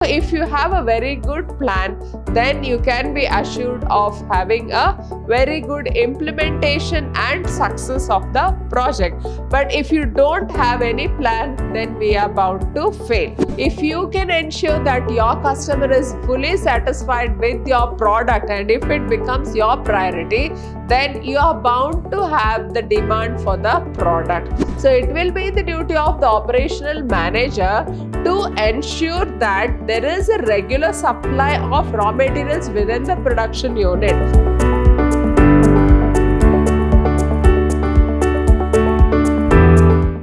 If you have a very good plan, then you can be assured of having a very good implementation and success of the project. But if you don't have any plan, then we are bound to fail. If you can ensure that your customer is fully satisfied with your product, and if it becomes your priority, then you are bound to have the demand for the product. So it will be the duty of the operational manager to ensure that there is a regular supply of raw materials within the production unit.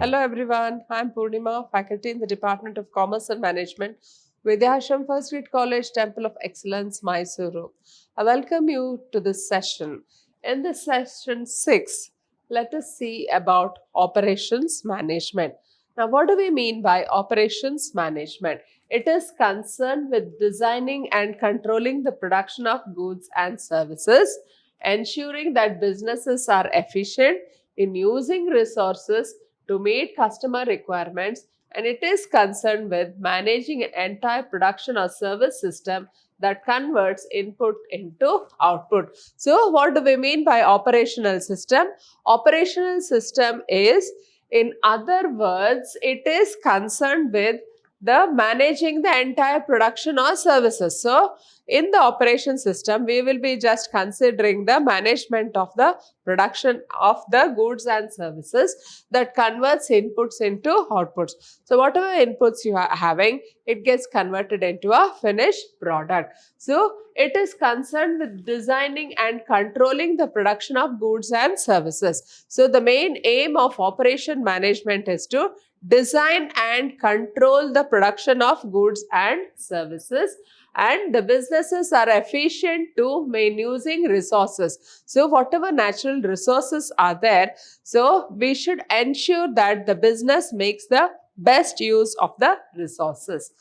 Hello everyone, I am Purnima, faculty in the Department of Commerce and Management, Vidhyaashram First Grade College, Temple of Excellence, MYSURU. I welcome you to this session. In this session 6, let us see about operations management. Now, what do we mean by operations management? It is concerned with designing and controlling the production of goods and services, ensuring that businesses are efficient in using resources to meet customer requirements, and it is concerned with managing an entire production or service system that converts input into output. So, what do we mean by operational system? Operational system is, in other words, it is concerned with the managing the entire production or services. So, in the operation system, we will be just considering the management of the production of the goods and services that converts inputs into outputs. So, whatever inputs you are having, it gets converted into a finished product. So, it is concerned with designing and controlling the production of goods and services. So, the main aim of operation management is to design and control the production of goods and services, and the businesses are efficient to main using resources. So, whatever natural resources are there, so we should ensure that the business makes the best use of the resources.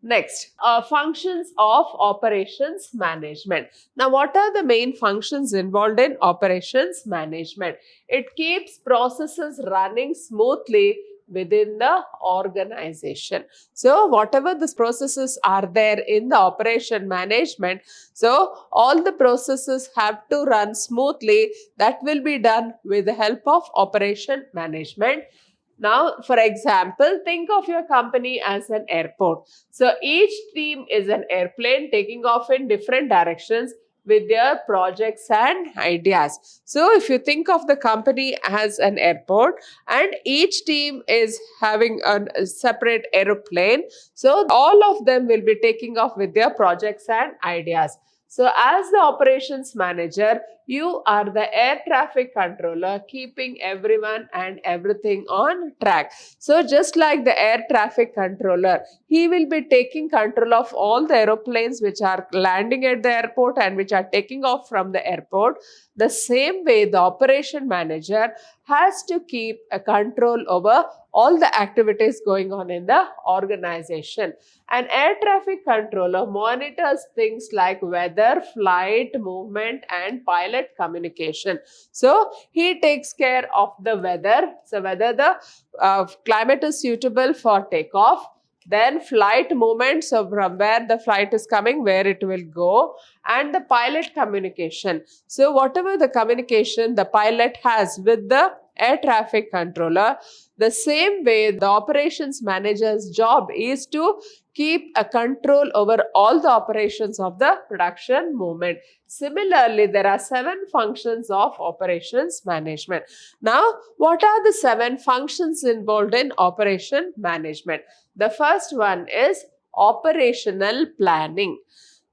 Next, functions of operations management. Now, what are the main functions involved in operations management? It keeps processes running smoothly within the organization. So, whatever the processes are there in the operation management, so all the processes have to run smoothly. That will be done with the help of operation management. Now, for example, think of your company as an airport. So, each team is an airplane taking off in different directions with their projects and ideas. So, if you think of the company as an airport and each team is having a separate aeroplane, so all of them will be taking off with their projects and ideas. So, as the operations manager, you are the air traffic controller, keeping everyone and everything on track. So, just like the air traffic controller, he will be taking control of all the aeroplanes which are landing at the airport and which are taking off from the airport. The same way, the operation manager has to keep a control over all the activities going on in the organization. An air traffic controller monitors things like weather, flight, movement, and pilot communication. So, he takes care of the weather. So, whether the climate is suitable for takeoff, then flight movement, so from where the flight is coming, where it will go, and the pilot communication. So, whatever the communication the pilot has with the air traffic controller, the same way the operations manager's job is to keep a control over all the operations of the production movement. Similarly, there are 7 functions of operations management. Now, what are the 7 functions involved in operation management? The first one is operational planning.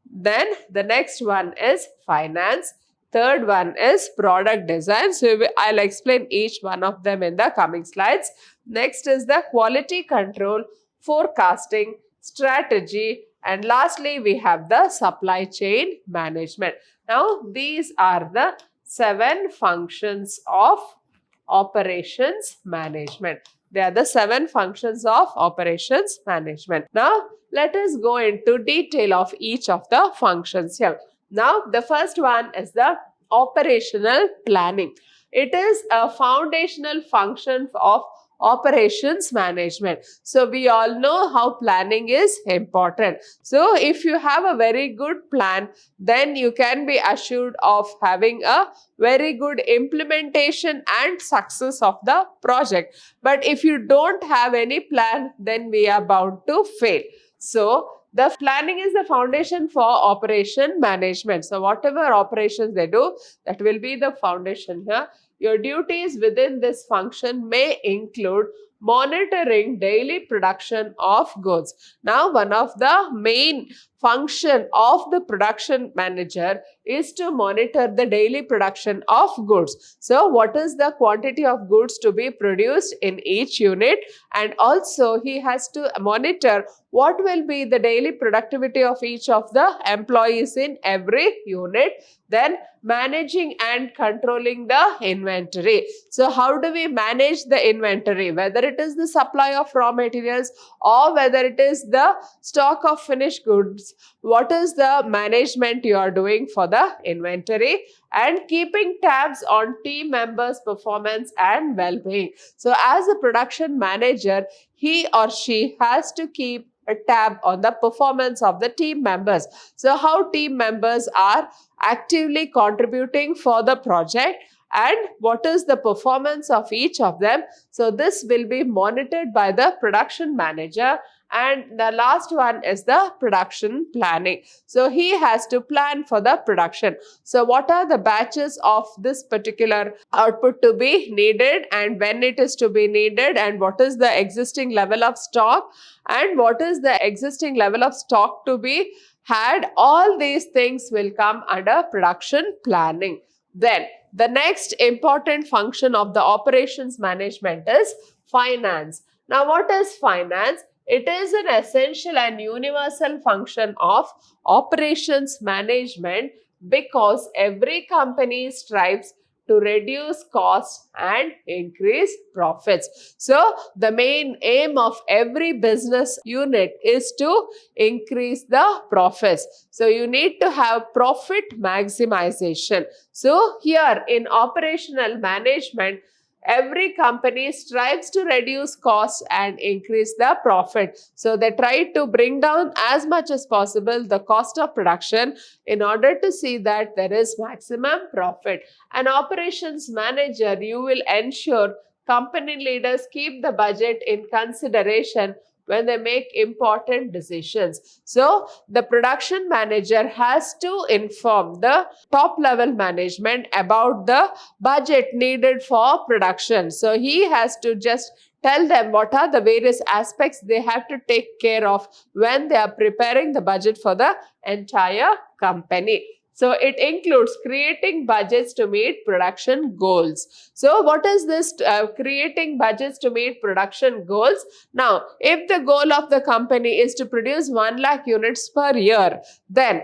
Then the next one is finance. Third one is product design. So, I'll explain each one of them in the coming slides. Next is the quality control, forecasting, strategy, and lastly, we have the supply chain management. Now, these are the 7 functions of operations management. They are the 7 functions of operations management. Now, let us go into detail of each of the functions here. Now, the first one is the operational planning. It is a foundational function of operations management. So we all know how planning is important. So if you have a very good plan, then you can be assured of having a very good implementation and success of the project. But if you don't have any plan, then we are bound to fail. So the planning is the foundation for operation management. So whatever operations they do, that will be the foundation here. Your duties within this function may include monitoring daily production of goods. Now, one of the main function of the production manager is to monitor the daily production of goods. So, what is the quantity of goods to be produced in each unit? And also, he has to monitor what will be the daily productivity of each of the employees in every unit. Then managing and controlling the inventory. So how do we manage the inventory? Whether it is the supply of raw materials or whether it is the stock of finished goods, what is the management you are doing for the inventory? And keeping tabs on team members' performance and well-being. So as a production manager, he or she has to keep a tab on the performance of the team members. So how team members are actively contributing for the project and what is the performance of each of them. So this will be monitored by the production manager. And the last one is the production planning. So he has to plan for the production. So what are the batches of this particular output to be needed and when it is to be needed and what is the existing level of stock and what is the existing level of stock to be had. All these things will come under production planning. Then the next important function of the operations management is finance. Now what is finance? It is an essential and universal function of operations management because every company strives to reduce costs and increase profits. So the main aim of every business unit is to increase the profits. So you need to have profit maximization. So here in operational management, every company strives to reduce costs and increase the profit. So they try to bring down as much as possible the cost of production in order to see that there is maximum profit. An operations manager, you will ensure company leaders keep the budget in consideration when they make important decisions. So the production manager has to inform the top level management about the budget needed for production. So he has to just tell them what are the various aspects they have to take care of when they are preparing the budget for the entire company. So it includes creating budgets to meet production goals. So what is this creating budgets to meet production goals? Now, if the goal of the company is to produce 1 lakh units per year, then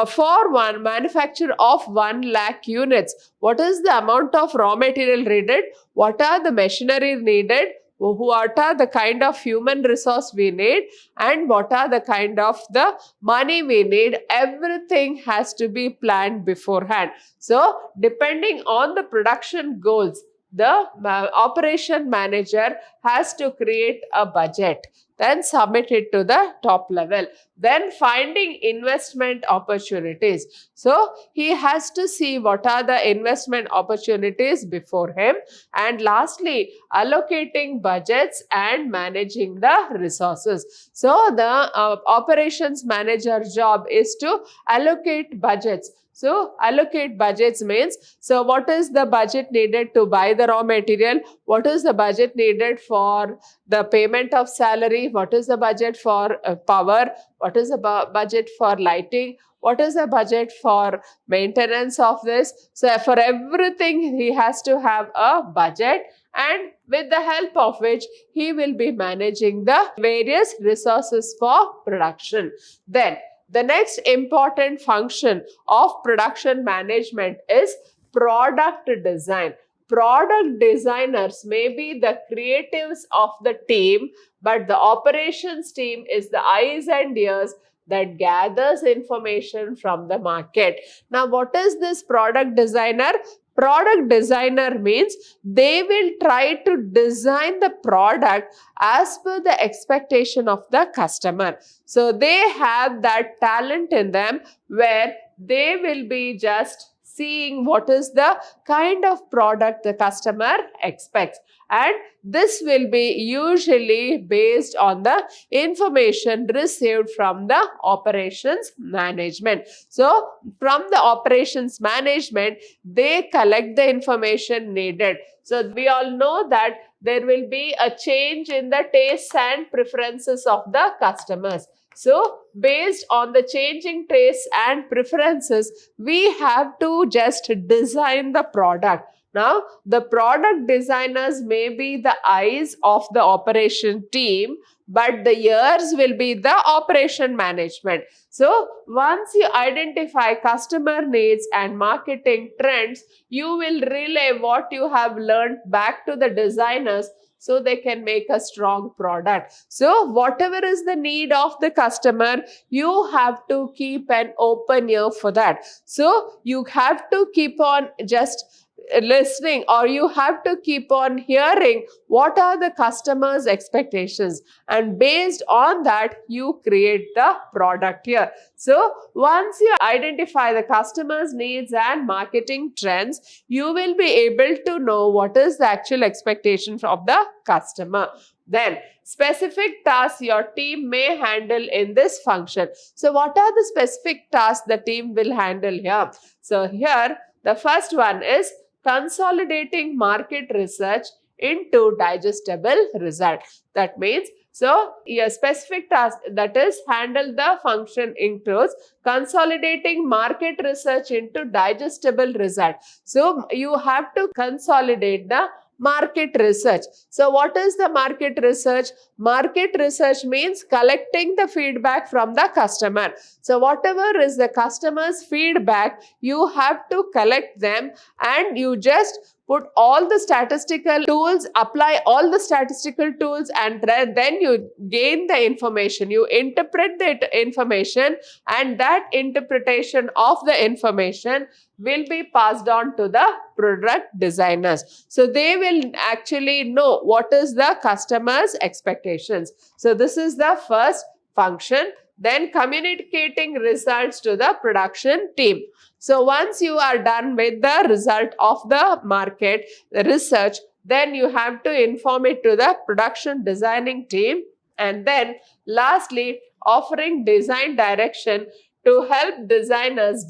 for one manufacture of 1 lakh units, what is the amount of raw material needed? What are the machinery needed? What are the kind of human resource we need and what are the kind of the money we need? Everything has to be planned beforehand. So depending on the production goals, the operation manager has to create a budget, then submit it to the top level. Then finding investment opportunities. So he has to see what are the investment opportunities before him. And lastly, allocating budgets and managing the resources. So the operations manager job is to allocate budgets. So allocate budgets means, so what is the budget needed to buy the raw material? What is the budget needed for the payment of salary? What is the budget for power? What is the budget for lighting? What is the budget for maintenance of this? So for everything, he has to have a budget, and with the help of which he will be managing the various resources for production. Then the next important function of production management is product design. Product designers may be the creatives of the team, but the operations team is the eyes and ears that gathers information from the market. Now, what is this product designer? Product designer means they will try to design the product as per the expectation of the customer. So they have that talent in them where they will be just seeing what is the kind of product the customer expects, and this will be usually based on the information received from the operations management. So from the operations management, they collect the information needed. So we all know that there will be a change in the tastes and preferences of the customers. So based on the changing tastes and preferences, we have to just design the product. Now, the product designers may be the eyes of the operation team, but the ears will be the operation management. So once you identify customer needs and marketing trends, you will relay what you have learned back to the designers so they can make a strong product. So whatever is the need of the customer, you have to keep an open ear for that. So you have to keep on just listening, or you have to keep on hearing what are the customers' expectations, and based on that you create the product here. So once you identify the customers' needs and marketing trends, you will be able to know what is the actual expectation of the customer. Then specific tasks your team may handle in this function. So what are the specific tasks the team will handle here? So here the first one is consolidating market research into digestible result. That means, so a specific task that is handle the function includes consolidating market research into digestible result. So you have to consolidate the market research. So what is the market research? Market research means collecting the feedback from the customer. So whatever is the customer's feedback, you have to collect them, and you just put all the statistical tools, apply all the statistical tools, and then you gain the information. You interpret the information, and that interpretation of the information will be passed on to the product designers. So they will actually know what is the customer's expectations. So this is the first function. Then communicating results to the production team. So once you are done with the result of the market research, then you have to inform it to the production designing team. And then lastly, offering design direction to help designers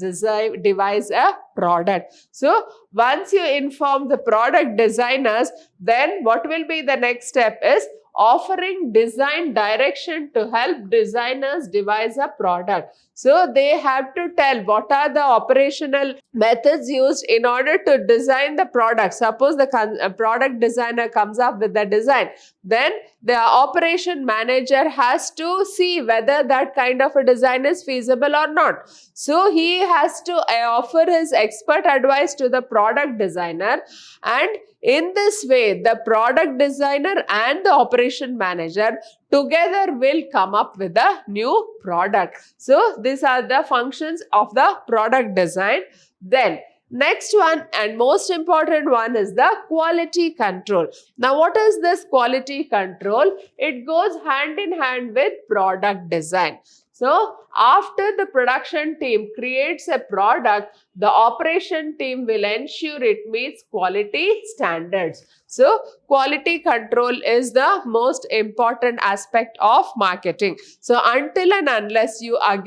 devise a product. So once you inform the product designers, then what will be the next step is offering design direction to help designers devise a product. So they have to tell what are the operational methods used in order to design the product. Suppose the product designer comes up with the design, then the operation manager has to see whether that kind of a design is feasible or not. So he has to offer his expert advice to the product designer, and in this way the product designer and the operation manager together will come up with a new product. So these are the functions of the product design. Then next one and most important one is the quality control. Now what is this quality control? It goes hand in hand with product design. So after the production team creates a product, the operation team will ensure it meets quality standards. So quality control is the most important aspect of marketing. So until and unless you are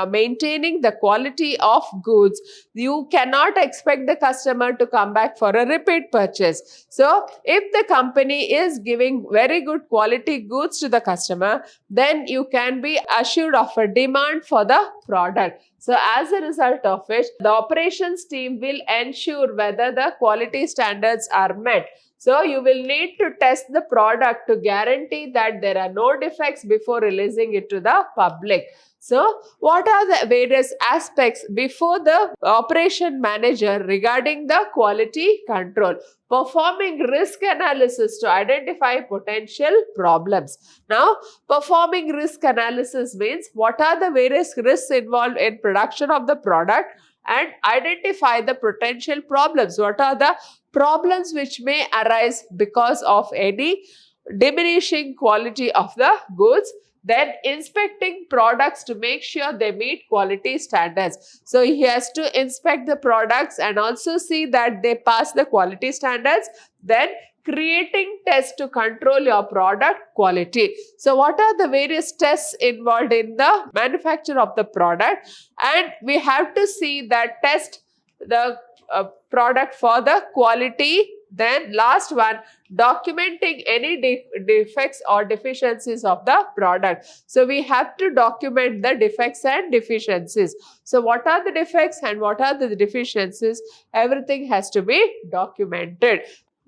maintaining the quality of goods, you cannot expect the customer to come back for a repeat purchase. So if the company is giving very good quality goods to the customer, then you can be assured of a demand for the product. So as a result of which, the operations team will ensure whether the quality standards are met. So you will need to test the product to guarantee that there are no defects before releasing it to the public. So what are the various aspects before the operation manager regarding the quality control? Performing risk analysis to identify potential problems. Now, performing risk analysis means what are the various risks involved in production of the product, and identify the potential problems. What are the problems which may arise because of any diminishing quality of the goods? Then inspecting products to make sure they meet quality standards. So he has to inspect the products and also see that they pass the quality standards. Then creating tests to control your product quality. So what are the various tests involved in the manufacture of the product? And we have to see that test the product for the quality. Then last one, documenting any defects or deficiencies of the product. So we have to document the defects and deficiencies. So what are the defects and what are the deficiencies? Everything has to be documented.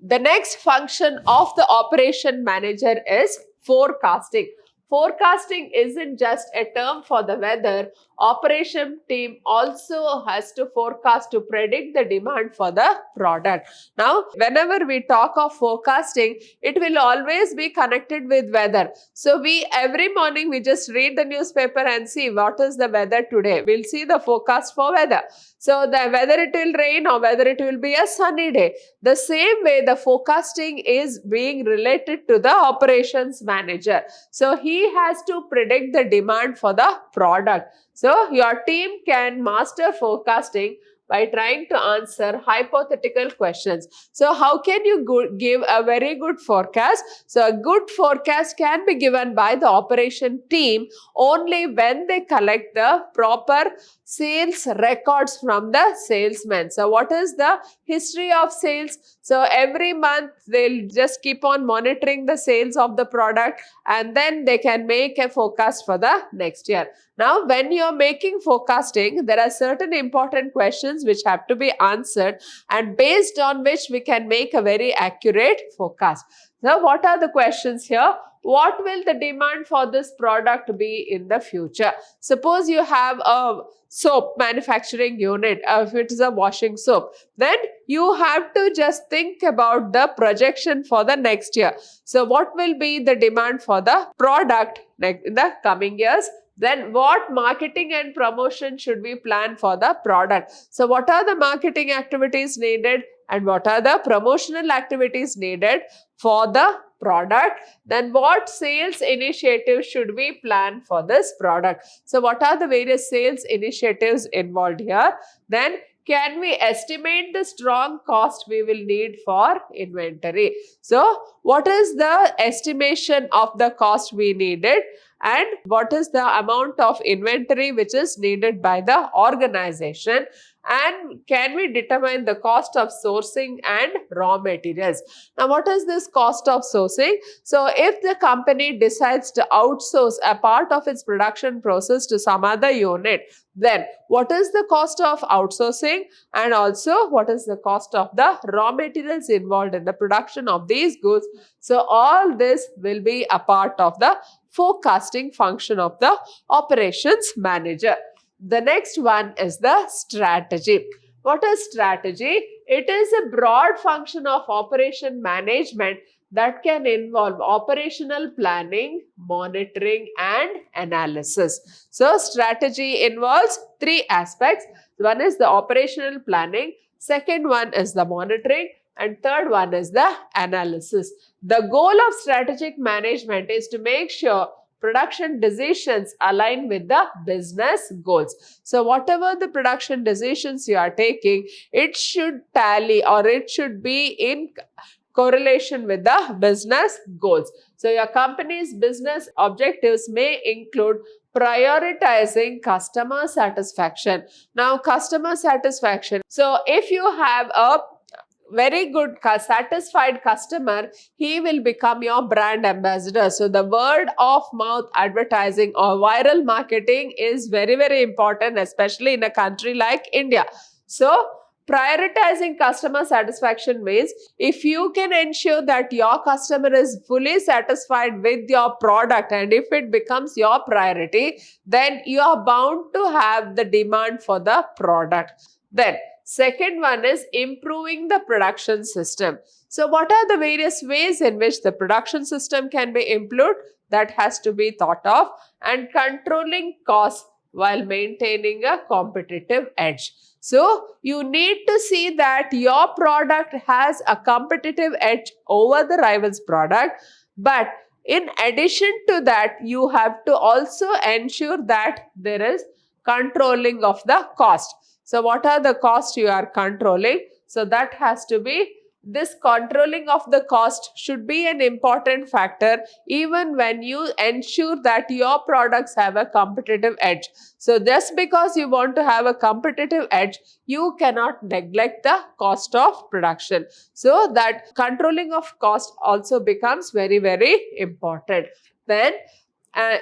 The next function of the operation manager is forecasting. Forecasting isn't just a term for the weather. Operation team also has to forecast to predict the demand for the product. Now, whenever we talk of forecasting, it will always be connected with weather. So every morning we just read the newspaper and see what is the weather today. We'll see the forecast for weather. So whether it will rain or whether it will be a sunny day. The same way the forecasting is being related to the operations manager. So he has to predict the demand for the product. So your team can master forecasting by trying to answer hypothetical questions. So how can you give a very good forecast? So a good forecast can be given by the operation team only when they collect the proper sales records from the salesmen. So what is the history of sales? So every month they'll just keep on monitoring the sales of the product and then they can make a forecast for the next year. Now, when you're making forecasting, there are certain important questions which have to be answered and based on which we can make a very accurate forecast. Now, what are the questions here? What will the demand for this product be in the future? Suppose you have a soap manufacturing unit, if it is a washing soap, then you have to just think about the projection for the next year. So, what will be the demand for the product in the coming years? Then what marketing and promotion should we plan for the product? So what are the marketing activities needed and what are the promotional activities needed for the product? Then what sales initiatives should we plan for this product? So what are the various sales initiatives involved here? Then can we estimate the strong cost we will need for inventory? So what is the estimation of the cost we needed? And what is the amount of inventory which is needed by the organization? And can we determine the cost of sourcing and raw materials? Now, what is this cost of sourcing? So, if the company decides to outsource a part of its production process to some other unit, then what is the cost of outsourcing and also what is the cost of the raw materials involved in the production of these goods? So, all this will be a part of the forecasting function of the operations manager. The next one is the strategy. What is strategy? It is a broad function of operation management that can involve operational planning, monitoring, and analysis. So, strategy involves three aspects. One is the operational planning, second one is the monitoring, and third one is the analysis. The goal of strategic management is to make sure production decisions align with the business goals. So whatever the production decisions you are taking, it should tally or it should be in correlation with the business goals. So your company's business objectives may include prioritizing customer satisfaction. Now, customer satisfaction. So if you have a very good satisfied customer, he will become your brand ambassador. So the word of mouth advertising or viral marketing is very, very important, especially in a country like India. So prioritizing customer satisfaction means if you can ensure that your customer is fully satisfied with your product and if it becomes your priority, then you are bound to have the demand for the product. Then second one is improving the production system. So what are the various ways in which the production system can be improved? That has to be thought of, and controlling costs while maintaining a competitive edge. So you need to see that your product has a competitive edge over the rival's product. But in addition to that, you have to also ensure that there is controlling of the cost. So what are the costs you are controlling? So that has to be, this controlling of the cost should be an important factor even when you ensure that your products have a competitive edge. So just because you want to have a competitive edge, you cannot neglect the cost of production. So that controlling of cost also becomes very, very important. Then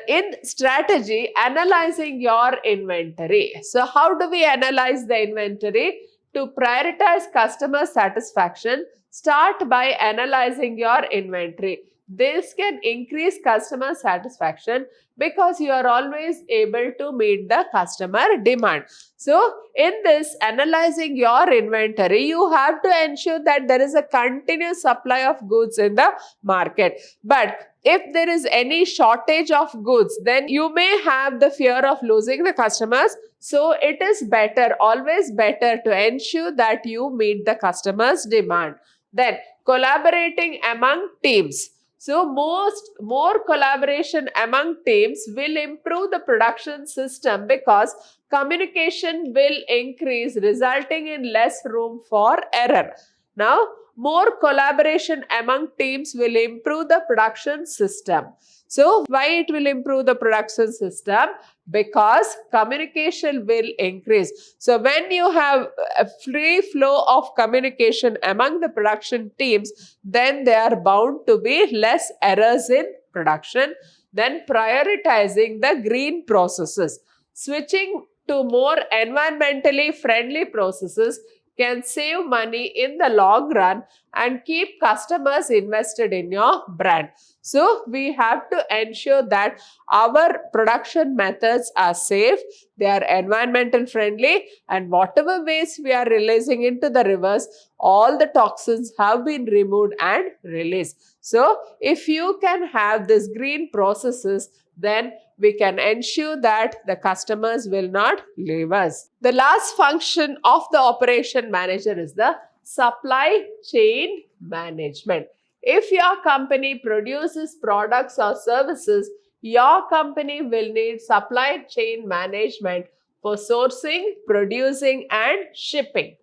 in strategy, analyzing your inventory. So how do we analyze the inventory? To prioritize customer satisfaction, start by analyzing your inventory. This can increase customer satisfaction because you are always able to meet the customer demand. So in this analyzing your inventory, you have to ensure that there is a continuous supply of goods in the market. But if there is any shortage of goods, then you may have the fear of losing the customers. So it is better, always better, to ensure that you meet the customer's demand. Then collaborating among teams. So more collaboration among teams will improve the production system because communication will increase, resulting in less room for error. Now, more collaboration among teams will improve the production system. So, why it will improve the production system? Because communication will increase. So, when you have a free flow of communication among the production teams, then there are bound to be less errors in production. Then prioritizing the green processes. Switching to more environmentally friendly processes can save money in the long run and keep customers invested in your brand. So we have to ensure that our production methods are safe, they are environmental friendly, and whatever waste we are releasing into the rivers, all the toxins have been removed and released. So if you can have these green processes, then we can ensure that the customers will not leave us. The last function of the operation manager is the supply chain management. If your company produces products or services, your company will need supply chain management for sourcing, producing, and shipping.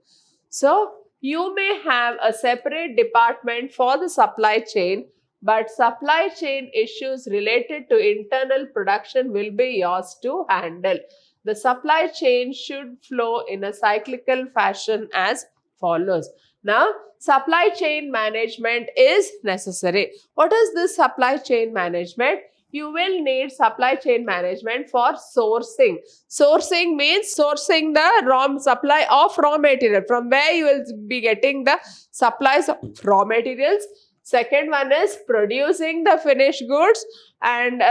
So, you may have a separate department for the supply chain, but supply chain issues related to internal production will be yours to handle. The supply chain should flow in a cyclical fashion as follows. Now, supply chain management is necessary. What is this supply chain management? You will need supply chain management for sourcing. Sourcing means sourcing the raw supply of raw material, from where you will be getting the supplies of raw materials. Second one is producing the finished goods, and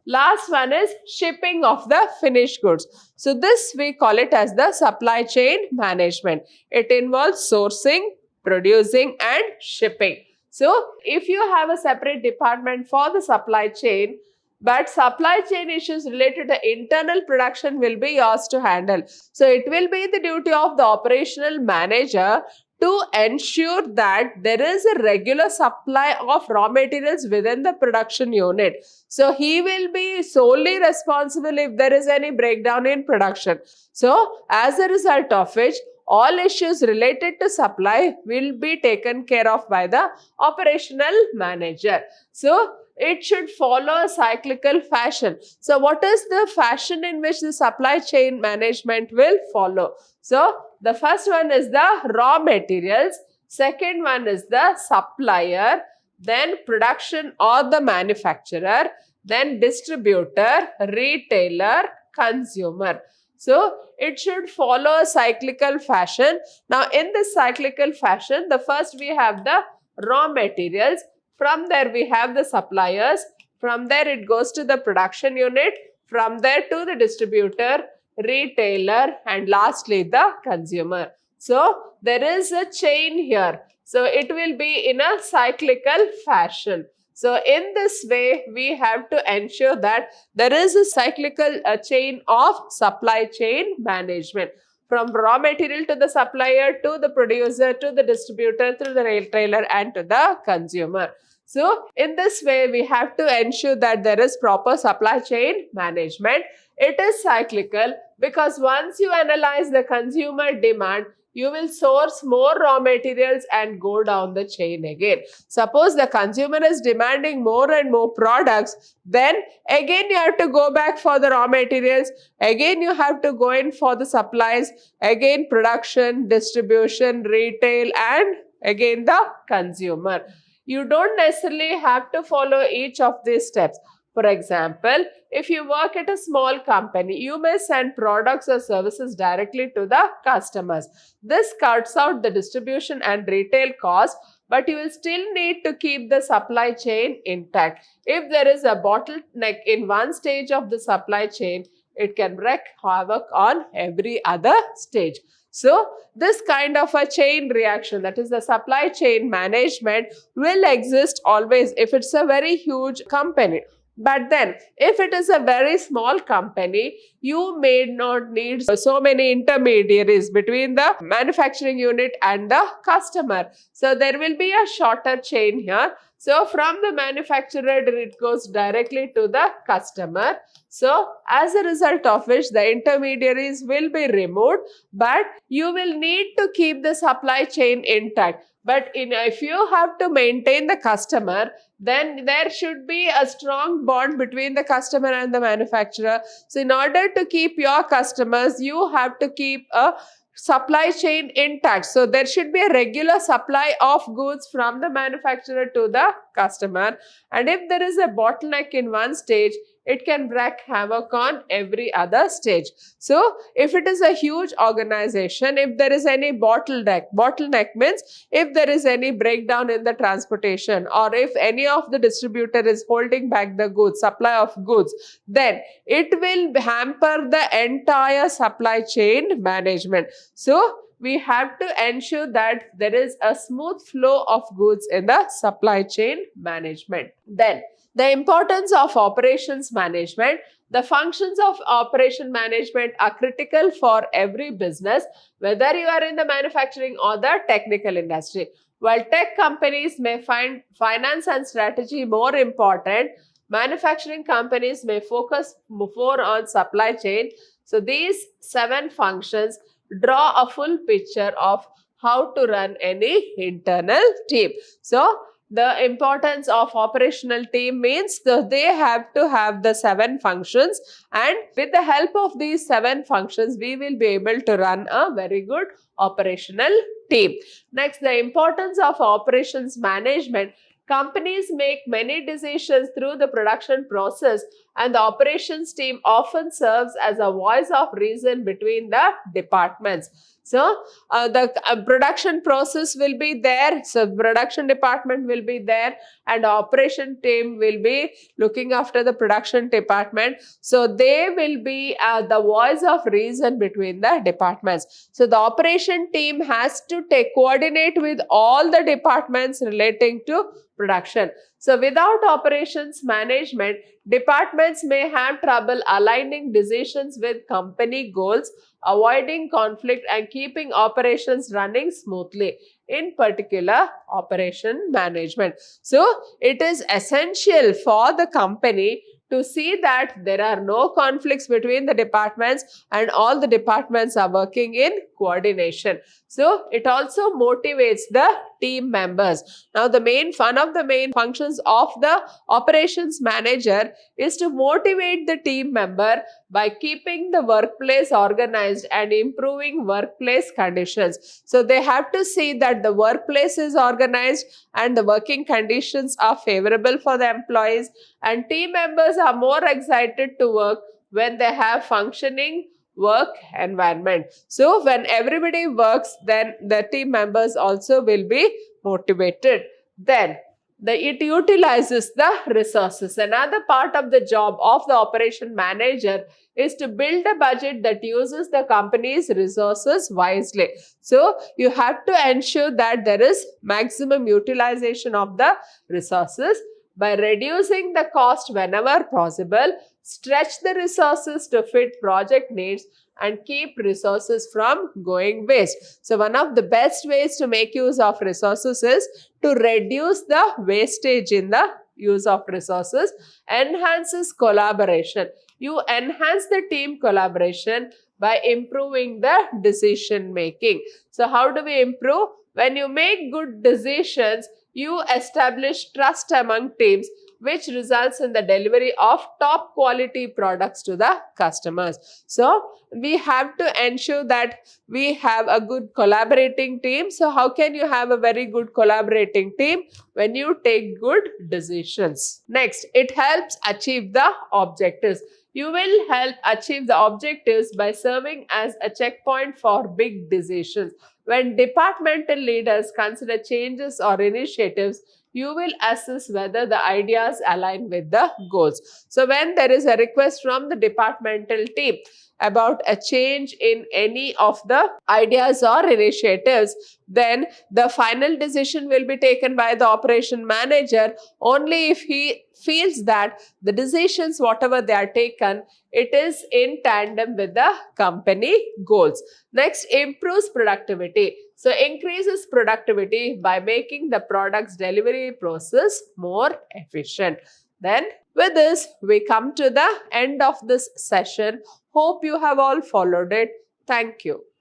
last one is shipping of the finished goods. So this we call it as the supply chain management. It involves sourcing, producing, and shipping. So if you have a separate department for the supply chain, but supply chain issues related to internal production will be yours to handle. So it will be the duty of the operational manager to ensure that there is a regular supply of raw materials within the production unit. So he will be solely responsible if there is any breakdown in production. So as a result of which, all issues related to supply will be taken care of by the operational manager. So it should follow a cyclical fashion. So what is the fashion in which the supply chain management will follow? So the first one is the raw materials, second one is the supplier, then production or the manufacturer, then distributor, retailer, consumer. So it should follow a cyclical fashion. Now in this cyclical fashion, the first we have the raw materials. From there we have the suppliers. From there it goes to the production unit. From there to the distributor, retailer, and lastly the consumer. So there is a chain here. So it will be in a cyclical fashion. So in this way, we have to ensure that there is a cyclical chain of supply chain management. from raw material to the supplier, to the producer, to the distributor, to the retailer, and to the consumer. So in this way, we have to ensure that there is proper supply chain management. It is cyclical because once you analyze the consumer demand, you will source more raw materials and go down the chain again. Suppose the consumer is demanding more and more products, then again you have to go back for the raw materials, again you have to go in for the supplies, again production, distribution, retail, and again the consumer. You don't necessarily have to follow each of these steps. For example, if you work at a small company, you may send products or services directly to the customers. This cuts out the distribution and retail cost, but you will still need to keep the supply chain intact. If there is a bottleneck in one stage of the supply chain, it can wreak havoc on every other stage. So, this kind of a chain reaction, that is the supply chain management, will exist always if it's a very huge company. But then, if it is a very small company, you may not need so many intermediaries between the manufacturing unit and the customer. So, there will be a shorter chain here. So, from the manufacturer, it goes directly to the customer. So, as a result of which, the intermediaries will be removed, but you will need to keep the supply chain intact. But if you have to maintain the customer, then there should be a strong bond between the customer and the manufacturer. So, in order to keep your customers, you have to keep a supply chain intact. So, there should be a regular supply of goods from the manufacturer to the customer. And if there is a bottleneck in one stage, it can wreak havoc on every other stage. So, if it is a huge organization, if there is any bottleneck means if there is any breakdown in the transportation, or if any of the distributor is holding back the goods, supply of goods, then it will hamper the entire supply chain management. So, we have to ensure that there is a smooth flow of goods in the supply chain management. Then, the importance of operations management. The functions of operation management are critical for every business, whether you are in the manufacturing or the technical industry. While tech companies may find finance and strategy more important, manufacturing companies may focus more on supply chain. So, these 7 functions draw a full picture of how to run any internal team. So, the importance of operational team means that they have to have the 7 functions, and with the help of these 7 functions, we will be able to run a very good operational team. Next, the importance of operations management. Companies make many decisions through the production process, and the operations team often serves as a voice of reason between the departments. So, the production process will be there. So, production department will be there, and operation team will be looking after the production department. So, they will be the voice of reason between the departments. So, the operation team has to coordinate with all the departments relating to production. So, without operations management, departments may have trouble aligning decisions with company goals, avoiding conflict, and keeping operations running smoothly. In particular, operation management. So, it is essential for the company to see that there are no conflicts between the departments and all the departments are working in coordination. So, it also motivates the team members. Now, one of the main functions of the operations manager is to motivate the team member by keeping the workplace organized and improving workplace conditions. So, they have to see that the workplace is organized and the working conditions are favorable for the employees, and team members are more excited to work when they have functioning work environment. So, when everybody works, then the team members also will be motivated. Then, it utilizes the resources. Another part of the job of the operation manager is to build a budget that uses the company's resources wisely. So, you have to ensure that there is maximum utilization of the resources by reducing the cost whenever possible. stretch the resources to fit project needs, and keep resources from going waste. So one of the best ways to make use of resources is to reduce the wastage in the use of resources. Enhances collaboration. You enhance the team collaboration by improving the decision making. So how do we improve? When you make good decisions, you establish trust among teams, which results in the delivery of top quality products to the customers. So we have to ensure that we have a good collaborating team. So how can you have a very good collaborating team? When you take good decisions. Next, it helps achieve the objectives. You will help achieve the objectives by serving as a checkpoint for big decisions. When departmental leaders consider changes or initiatives, you will assess whether the ideas align with the goals. So when there is a request from the departmental team about a change in any of the ideas or initiatives, then the final decision will be taken by the operation manager only if he feels that the decisions, whatever they are taken, it is in tandem with the company goals. Next, improves productivity. So increases productivity by making the product's delivery process more efficient. Then with this, we come to the end of this session. Hope you have all followed it. Thank you.